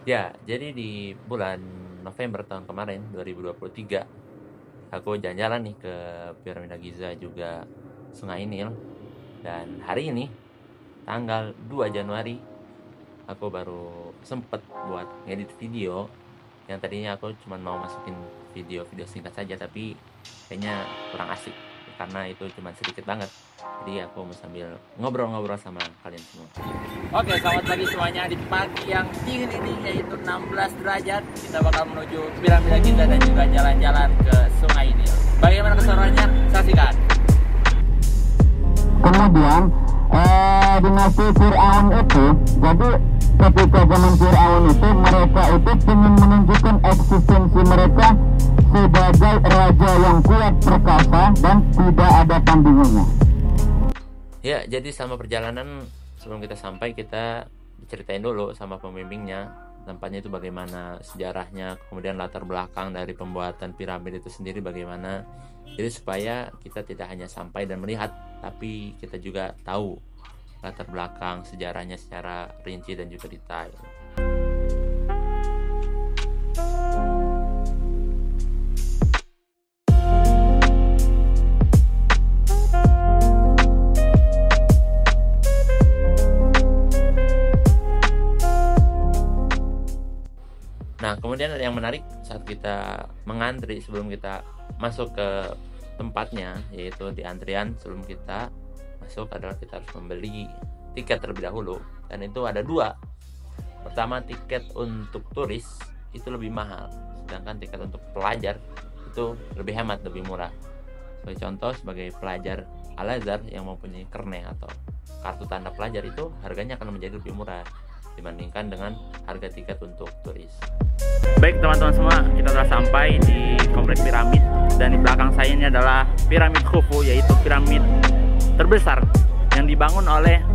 Ya, jadi di bulan November tahun kemarin 2023 aku jalan-jalan nih ke Piramida Giza juga Sungai Nil, dan hari ini tanggal 2 Januari aku baru sempet buat ngedit video yang tadinya aku cuma mau masukin video-video singkat saja, tapi kayaknya kurang asik karena itu cuma sedikit banget. Jadi aku mau sambil ngobrol-ngobrol sama kalian semua. Oke, selamat pagi semuanya. Di pagi yang dingin ini, yaitu 16 derajat, kita bakal menuju Piramida Giza dan juga jalan-jalan ke Sungai Nil. Bagaimana keseruannya? Saksikan. Kemudian dinasti Fir'aun itu, jadi ketika zaman Fir'aun itu mereka itu ingin menunjukkan eksistensi mereka sebagai raja yang kuat, perkasa, dan tidak ada tandingannya. Ya, jadi sama perjalanan sebelum kita sampai, kita diceritain dulu sama pembimbingnya tempatnya itu bagaimana, sejarahnya, kemudian latar belakang dari pembuatan piramid itu sendiri bagaimana. Jadi supaya kita tidak hanya sampai dan melihat, tapi kita juga tahu latar belakang sejarahnya secara rinci dan juga detail. Nah, kemudian ada yang menarik saat kita mengantri sebelum kita masuk ke tempatnya, yaitu di antrian sebelum kita masuk adalah kita harus membeli tiket terlebih dahulu, dan itu ada dua. Pertama, tiket untuk turis itu lebih mahal, sedangkan tiket untuk pelajar itu lebih hemat, lebih murah. Sebagai contoh, sebagai pelajar Al-Azhar yang mempunyai kerne atau kartu tanda pelajar, itu harganya akan menjadi lebih murah dibandingkan dengan harga tiket untuk turis. Baik teman-teman semua, kita telah sampai di kompleks piramid, dan di belakang saya ini adalah piramid Khufu, yaitu piramid terbesar yang dibangun oleh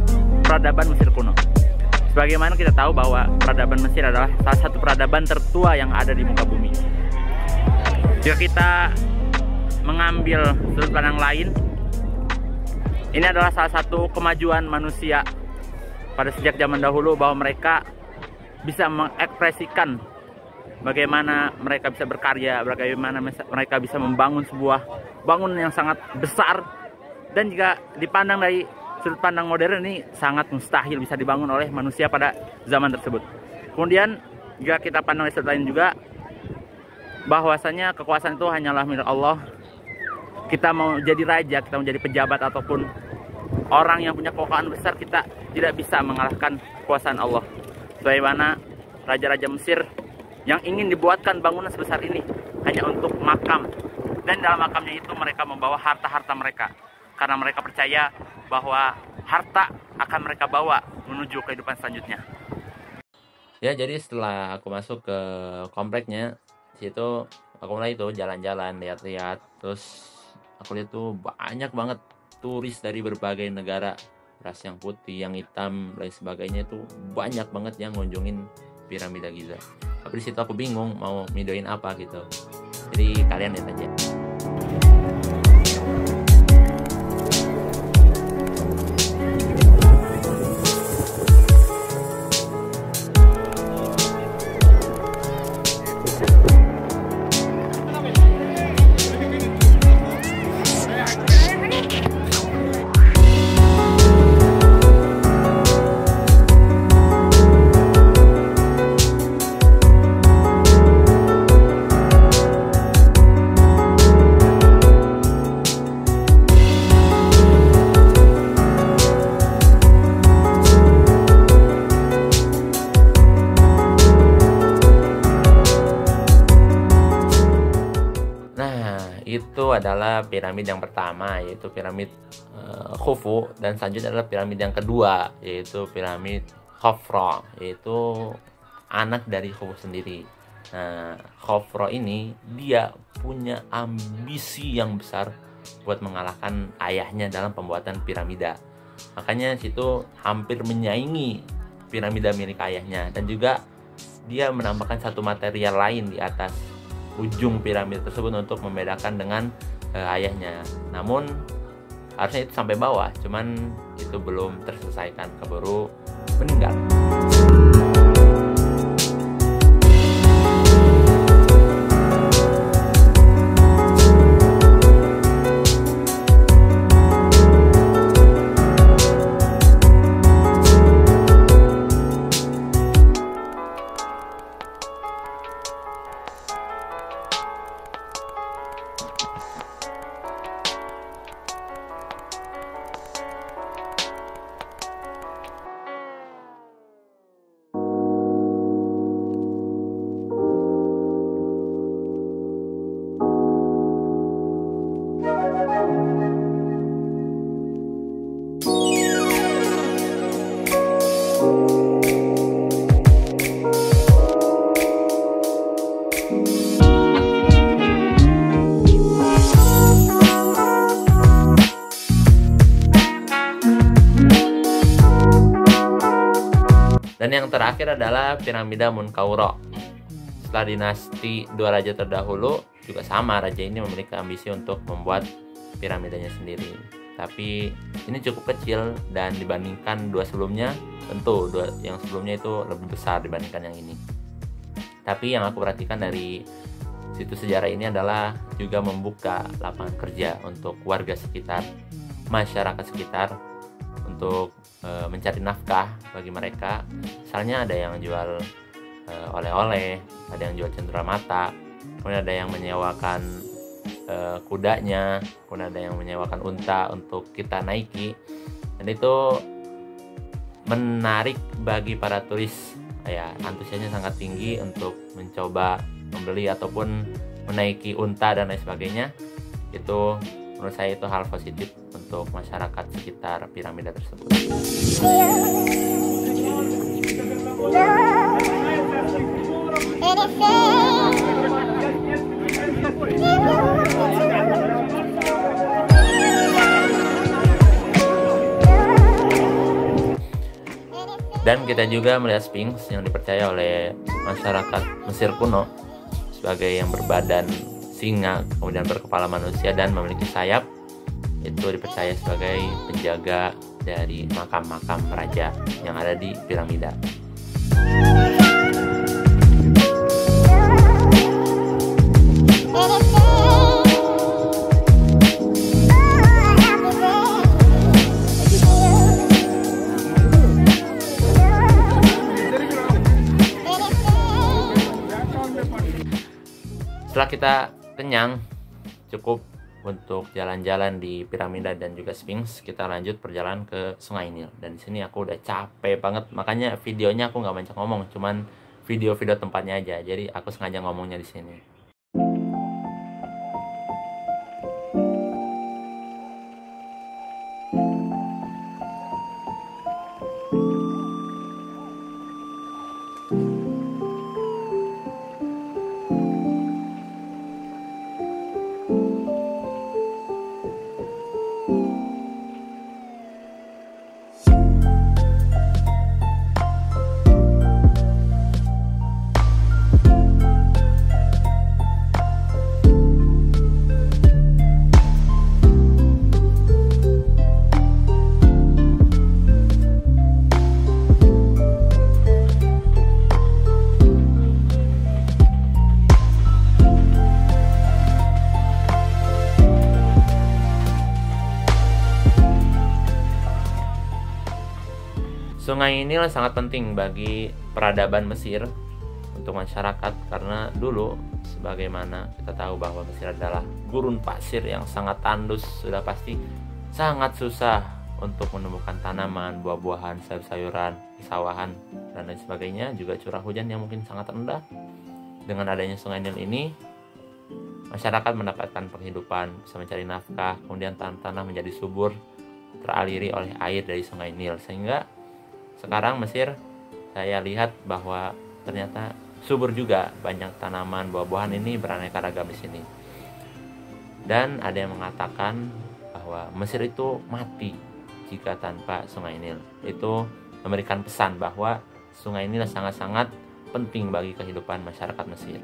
peradaban Mesir kuno. Sebagaimana kita tahu bahwa peradaban Mesir adalah salah satu peradaban tertua yang ada di muka bumi. Jika kita mengambil sudut pandang lain, ini adalah salah satu kemajuan manusia pada sejak zaman dahulu, bahwa mereka bisa mengekspresikan bagaimana mereka bisa berkarya, bagaimana mereka bisa membangun sebuah bangunan yang sangat besar, dan jika dipandang dari sudut pandang modern, ini sangat mustahil bisa dibangun oleh manusia pada zaman tersebut. Kemudian jika kita pandang dari sudut lain juga, bahwasanya kekuasaan itu hanyalah milik Allah. Kita mau jadi raja, kita mau jadi pejabat ataupun orang yang punya kekuasaan besar, kita tidak bisa mengalahkan kekuasaan Allah. Sebagaimana raja-raja Mesir yang ingin dibuatkan bangunan sebesar ini hanya untuk makam, dan dalam makamnya itu mereka membawa harta-harta mereka, karena mereka percaya bahwa harta akan mereka bawa menuju kehidupan selanjutnya. Ya, jadi setelah aku masuk ke kompleknya, situ aku mulai tuh jalan-jalan, lihat-lihat, terus aku lihat tuh banyak banget turis dari berbagai negara, ras yang putih, yang hitam, lain sebagainya, itu banyak banget yang ngunjungin Piramida Giza. Tapi di situ aku bingung mau videoin apa gitu. Jadi kalian lihat aja. Itu adalah piramid yang pertama, yaitu piramid Khufu, dan selanjutnya adalah piramid yang kedua, yaitu piramid Khafra, yaitu anak dari Khufu sendiri. Nah, Khafra ini dia punya ambisi yang besar buat mengalahkan ayahnya dalam pembuatan piramida. Makanya situ hampir menyaingi piramida milik ayahnya, dan juga dia menambahkan satu material lain di atas ujung piramid tersebut untuk membedakan dengan ayahnya. Namun harusnya itu sampai bawah, cuman itu belum terselesaikan, keburu meninggal. Dan yang terakhir adalah piramida Munkauro. Setelah dinasti dua raja terdahulu, juga sama, raja ini memiliki ambisi untuk membuat piramidanya sendiri. Tapi ini cukup kecil dan dibandingkan dua sebelumnya, tentu yang sebelumnya itu lebih besar dibandingkan yang ini. Tapi yang aku perhatikan dari situs sejarah ini adalah juga membuka lapangan kerja untuk warga sekitar, masyarakat sekitar, untuk mencari nafkah bagi mereka. Misalnya ada yang jual oleh-oleh, ada yang jual cenderamata, kemudian ada yang menyewakan kudanya, kemudian ada yang menyewakan unta untuk kita naiki. Dan itu menarik bagi para turis, ya, antusiasnya sangat tinggi untuk mencoba membeli ataupun menaiki unta dan lain sebagainya. Itu menurut saya itu hal positif untuk masyarakat sekitar piramida tersebut. Dan kita juga melihat Sphinx yang dipercaya oleh masyarakat Mesir kuno sebagai yang berbadan singa, kemudian berkepala manusia dan memiliki sayap. Itu dipercaya sebagai penjaga dari makam-makam raja yang ada di piramida. Setelah kita kenyang, cukup untuk jalan-jalan di piramida dan juga Sphinx, kita lanjut perjalanan ke Sungai Nil. Dan di sini aku udah capek banget, makanya videonya aku nggak banyak ngomong, cuman video-video tempatnya aja. Jadi aku sengaja ngomongnya di sini. Sungai Nil sangat penting bagi peradaban Mesir untuk masyarakat, karena dulu sebagaimana kita tahu bahwa Mesir adalah gurun pasir yang sangat tandus, sudah pasti sangat susah untuk menemukan tanaman, buah-buahan, sayur-sayuran, sawahan dan lain sebagainya. Juga curah hujan yang mungkin sangat rendah. Dengan adanya Sungai Nil ini, masyarakat mendapatkan penghidupan, bisa mencari nafkah, kemudian tanah menjadi subur, teraliri oleh air dari Sungai Nil, sehingga sekarang Mesir saya lihat bahwa ternyata subur juga, banyak tanaman, buah-buahan ini beraneka ragam di sini. Dan ada yang mengatakan bahwa Mesir itu mati jika tanpa Sungai Nil. Itu memberikan pesan bahwa Sungai Nil sangat-sangat penting bagi kehidupan masyarakat Mesir.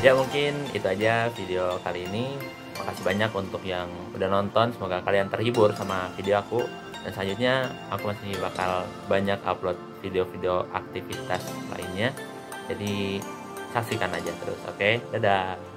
Ya mungkin itu aja video kali ini. Makasih banyak untuk yang udah nonton. Semoga kalian terhibur sama video aku. Dan selanjutnya aku masih bakal banyak upload video-video aktivitas lainnya. Jadi saksikan aja terus, oke? Dadah!